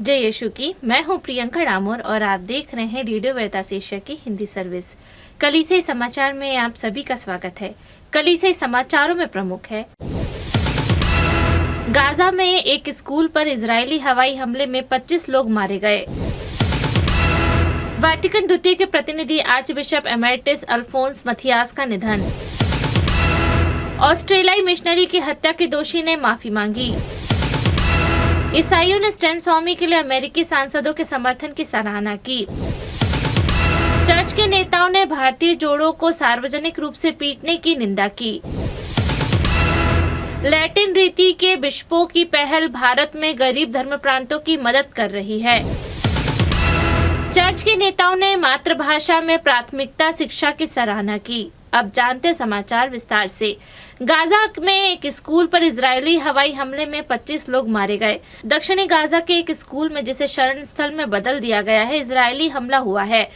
जय यीशु की। मैं हूं प्रियंका डामोर और आप देख रहे हैं रेडियो वेरितास एशिया की हिंदी सर्विस। कलीसिया समाचार में आप सभी का स्वागत है। कलीसिया समाचारों में प्रमुख है, गाजा में एक स्कूल पर इजरायली हवाई हमले में 25 लोग मारे गए। वाटिकन द्वितीय के प्रतिनिधि archbishop emeritus Alphonsus Mathias का निधन। ऑस्ट्रेलियाई मिशनरी की हत्या के दोषी ने माफी मांगी। ईसाइयों ने स्टैन स्वामी के लिए अमेरिकी सांसदों के समर्थन की सराहना की। चर्च के नेताओं ने भारतीय जोड़ों को सार्वजनिक रूप से पीटने की निंदा की। लैटिन रीति के बिशपों की पहल भारत में गरीब धर्म प्रांतों की मदद कर रही है। चर्च के नेताओं ने मातृभाषा में प्राथमिकता शिक्षा की सराहना की। अब जानते समाचार विस्तार से। गाजा में एक स्कूल पर इजरायली हवाई हमले में 25 लोग मारे गए। दक्षिणी गाजा के एक स्कूल में, जिसे शरण स्थल में बदल दिया गया है, इजरायली हमला हुआ है।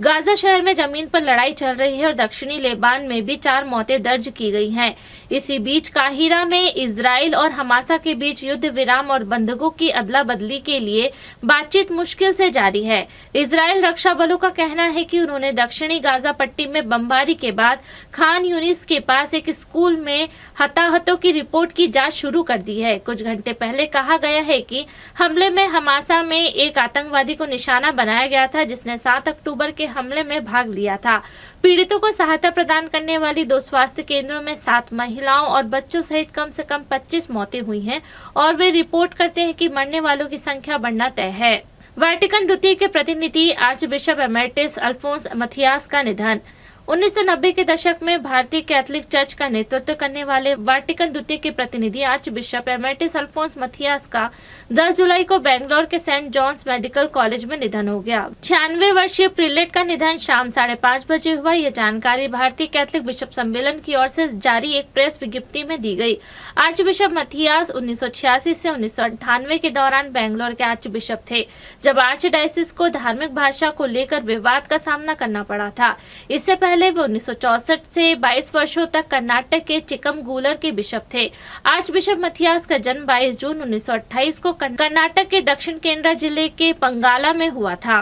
गाजा शहर में जमीन पर लड़ाई चल रही है और दक्षिणी लेबान में भी 4 मौतें दर्ज की गई हैं। इसी बीच काहिरा में इजराइल और हमासा के बीच युद्ध विराम और बंधकों की अदला बदली के लिए बातचीत मुश्किल से जारी है। इजराइल रक्षा बलों का कहना है कि उन्होंने दक्षिणी गाजा पट्टी में बमबारी के बाद खान यूनिस के पास एक स्कूल में हताहतों की रिपोर्ट की जांच शुरू कर दी है। कुछ घंटे पहले कहा गया है कि हमले में हमासा में एक आतंकवादी को निशाना बनाया गया था, जिसने 7 अक्टूबर के हमले में भाग लिया था। पीड़ितों को सहायता प्रदान करने वाली 2 स्वास्थ्य केंद्रों में 7 महिलाओं और बच्चों सहित कम से कम 25 मौतें हुई हैं और वे रिपोर्ट करते हैं कि मरने वालों की संख्या बढ़ना तय है। वाटिकन द्वितीय के प्रतिनिधि archbishop emeritus Alphonsus Mathias का निधन। 1990 के दशक में भारतीय कैथोलिक चर्च का नेतृत्व करने वाले वाटिकन द्वितीय के प्रतिनिधि archbishop emeritus Alphonsus Mathias का 10 जुलाई को बेंगलोर के सेंट जॉन्स मेडिकल कॉलेज में निधन हो गया। 96 वर्षीय प्रीलेट का निधन शाम 5:30 बजे हुआ। यह जानकारी भारतीय कैथोलिक बिशप सम्मेलन की ओर से जारी एक प्रेस विज्ञप्ति में दी गई। आर्च बिशप मथियास 1986 से 1998 के दौरान बेंगलोर के आर्च बिशप थे, जब आर्च डायसिस को धार्मिक भाषा को लेकर विवाद का सामना करना पड़ा था। इससे पहले वे 1964 से 22 वर्षों तक कर्नाटक के चिकमगलूर के बिशप थे। आर्च बिशप मथियास का जन्म 22 जून 1928 को कर्नाटक के दक्षिण कन्नड़ जिले के पंगाला में हुआ था।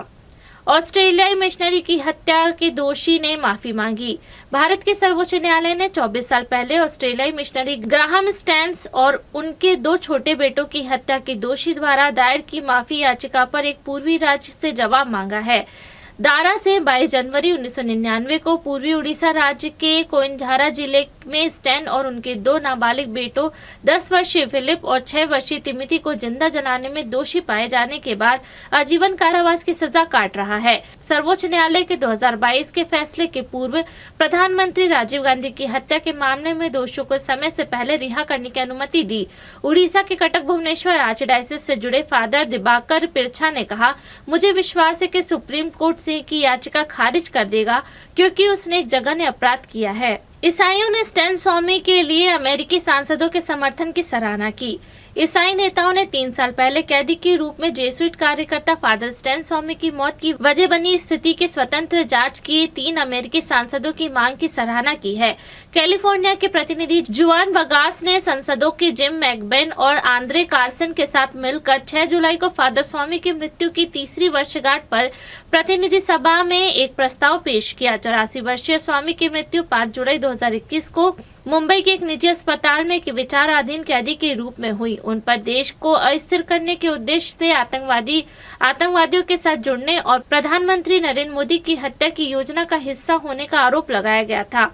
ऑस्ट्रेलियाई मिशनरी की हत्या के दोषी ने माफी मांगी। भारत के सर्वोच्च न्यायालय ने 24 साल पहले ऑस्ट्रेलियाई मिशनरी ग्राहम स्टैंस और उनके 2 छोटे बेटों की हत्या के दोषी द्वारा दायर की माफी याचिका पर एक पूर्वी राज्य से जवाब मांगा है। दारा से 22 जनवरी 1999 को पूर्वी उड़ीसा राज्य के कोइंझारा जिले में स्टैन और उनके 2 नाबालिग बेटों 10 वर्षीय फिलिप और 6 वर्षीय तिमिति को जिंदा जलाने में दोषी पाए जाने के बाद आजीवन कारावास की सजा काट रहा है। सर्वोच्च न्यायालय के 2022 के फैसले के पूर्व प्रधानमंत्री राजीव गांधी की हत्या के मामले में दोषियों को समय से पहले रिहा करने की अनुमति दी। उड़ीसा के कटक भुवनेश्वर आर्चडायसिस से जुड़े फादर दिबाकर पिरछा ने कहा, मुझे विश्वास है कि सुप्रीम कोर्ट से की याचिका खारिज कर देगा, क्योंकि उसने एक जघन्य अपराध किया है। ईसाइयों ने स्टैन स्वामी के लिए अमेरिकी सांसदों के समर्थन की सराहना की। ईसाई नेताओं ने 3 साल पहले कैदी के रूप में जेसुइट कार्यकर्ता फादर स्टैन स्वामी की मौत की वजह बनी स्थिति की स्वतंत्र जांच की 3 अमेरिकी सांसदों की मांग की सराहना की है। कैलिफोर्निया के प्रतिनिधि जुआन वगास ने सांसदों के जिम मैकबेन और आंद्रे कार्सन के साथ मिलकर 6 जुलाई को फादर स्वामी की मृत्यु की 3री वर्षगांठ पर प्रतिनिधि सभा में एक प्रस्ताव पेश किया। 84 वर्षीय स्वामी की मृत्यु 5 जुलाई 2021 को मुंबई के एक निजी अस्पताल में एक विचाराधीन कैदी के रूप में हुई। उन पर देश को अस्थिर करने के उद्देश्य से आतंकवादियों के साथ जुड़ने और प्रधानमंत्री नरेंद्र मोदी की हत्या की योजना का हिस्सा होने का आरोप लगाया गया था।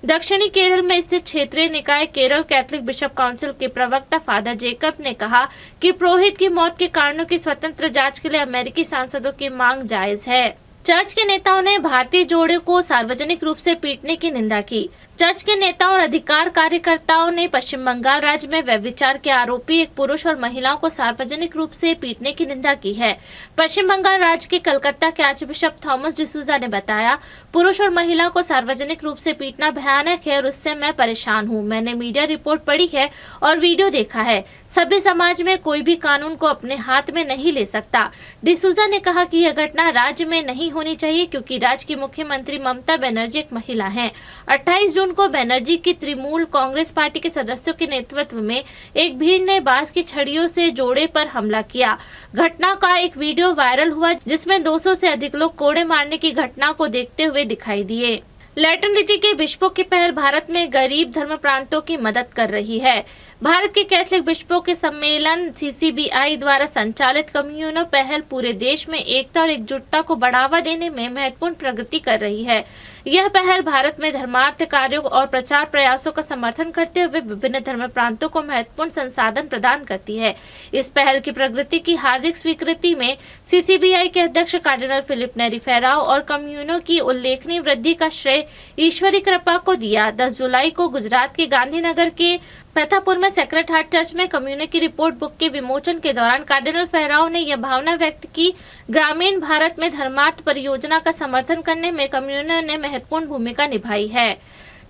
दक्षिणी केरल में स्थित क्षेत्रीय निकाय केरल कैथोलिक बिशप काउंसिल के प्रवक्ता फादर जेकब ने कहा कि पुरोहित की मौत के कारणों की स्वतंत्र जांच के लिए अमेरिकी सांसदों की मांग जायज है। चर्च के नेताओं ने भारतीय जोड़े को सार्वजनिक रूप से पीटने की निंदा की। चर्च के नेताओं और अधिकार कार्यकर्ताओं ने पश्चिम बंगाल राज्य में व्यभिचार के आरोपी एक पुरुष और महिलाओं को सार्वजनिक रूप से पीटने की निंदा की है। पश्चिम बंगाल राज्य के कलकत्ता के आर्चबिशप थॉमस डिसूजा ने बताया, पुरुष और महिलाओं को सार्वजनिक रूप से पीटना भयानक है और उससे मैं परेशान हूँ। मैंने मीडिया रिपोर्ट पढ़ी है और वीडियो देखा है। सभ्य समाज में कोई भी कानून को अपने हाथ में नहीं ले सकता। डिसूजा ने कहा कि यह घटना राज्य में नहीं होनी चाहिए, क्योंकि राज्य की मुख्यमंत्री ममता बनर्जी एक महिला हैं। 28 जून को बनर्जी की तृणमूल कांग्रेस पार्टी के सदस्यों के नेतृत्व में एक भीड़ ने बांस की छड़ियों से जोड़े पर हमला किया। घटना का एक वीडियो वायरल हुआ जिसमें 200 से अधिक लोग कोड़े मारने की घटना को देखते हुए दिखाई दिए। लैटिन रीति के बिशपों की पहल भारत में गरीब धर्म प्रांतों की मदद कर रही है। भारत के कैथोलिक बिशपों के सम्मेलन CCBI द्वारा संचालित कम्युनो पहल पूरे देश में एकता और एकजुटता को बढ़ावा देने में महत्वपूर्ण प्रगति कर रही है। यह पहल भारत में धर्मार्थ कार्यों और प्रचार प्रयासों का समर्थन करते हुए विभिन्न धर्म प्रांतों को महत्वपूर्ण संसाधन प्रदान करती है। इस पहल की प्रगति की हार्दिक स्वीकृति में CCBI के अध्यक्ष कार्डिनल फिलिप नेरी फेराओ और कम्युनो की उल्लेखनीय वृद्धि का श्रेय ईश्वरी कृपा को दिया। 10 जुलाई को गुजरात के गांधीनगर के पैथापुर में सेक्रेड हार्ट चर्च में कम्युनो की रिपोर्ट बुक के विमोचन के दौरान कार्डिनल फेराओ ने यह भावना व्यक्त की ग्रामीण भारत में धर्मार्थ परियोजना का समर्थन करने में कम्युनो ने महत्वपूर्ण भूमिका निभाई है।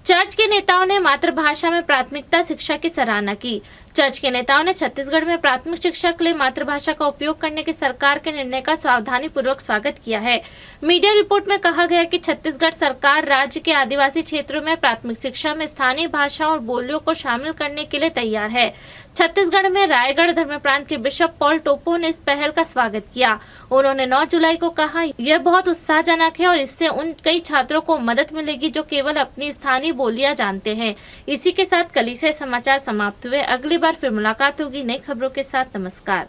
चर्च के नेताओं ने मातृभाषा में प्राथमिकता शिक्षा की सराहना की। चर्च के नेताओं ने छत्तीसगढ़ में प्राथमिक शिक्षा के लिए मातृभाषा का उपयोग करने के सरकार के निर्णय का सावधानी पूर्वक स्वागत किया है। मीडिया रिपोर्ट में कहा गया कि छत्तीसगढ़ सरकार राज्य के आदिवासी क्षेत्रों में प्राथमिक शिक्षा में स्थानीय भाषाओं और बोलियों को शामिल करने के लिए तैयार है। छत्तीसगढ़ में रायगढ़ धर्म प्रांत के बिशप पॉल टोपो ने इस पहल का स्वागत किया। उन्होंने 9 जुलाई को कहा, यह बहुत उत्साहजनक है और इससे उन कई छात्रों को मदद मिलेगी जो केवल अपनी स्थानीय बोलियां जानते हैं। इसी के साथ कलीसिया समाचार समाप्त हुए। अगली बार फिर मुलाकात होगी नई खबरों के साथ। नमस्कार।